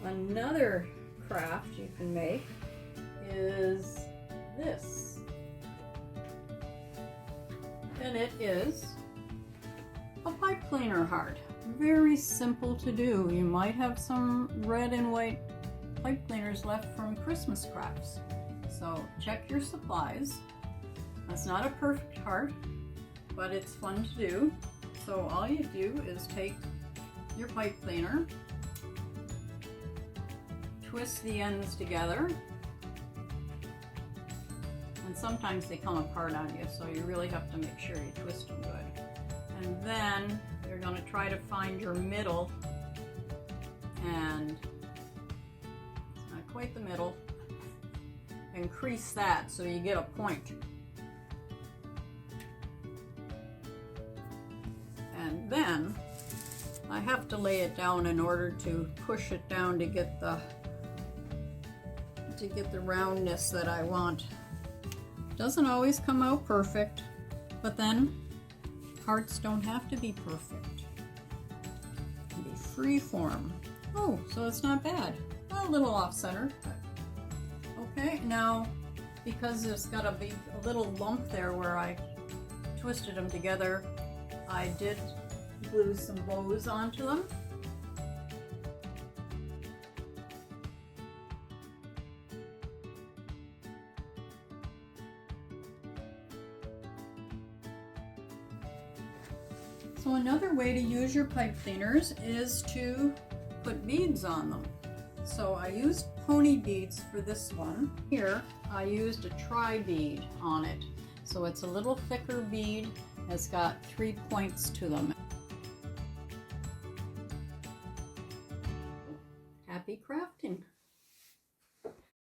Another craft you can make is this. And it is a pipe cleaner heart. Very simple to do. You might have some red and white pipe cleaners left from Christmas crafts. So check your supplies. That's not a perfect heart, but it's fun to do. So all you do is take your pipe cleaner, twist the ends together, and sometimes they come apart on you, so you really have to make sure you twist them good. And then you're going to try to find your middle, and it's not quite the middle, and crease that so you get a point. And then I have to lay it down in order to push it down to get the roundness that I want. Doesn't always come out perfect, but then hearts don't have to be perfect. It can be free form. Oh, so it's not bad. A little off center. Okay, now because it's got a little lump there where I twisted them together, I did glue some bows onto them. So another way to use your pipe cleaners is to put beads on them. So I used pony beads for this one. Here I used a tri-bead on it. So it's a little thicker bead. It's got 3 points to them. Happy crafting!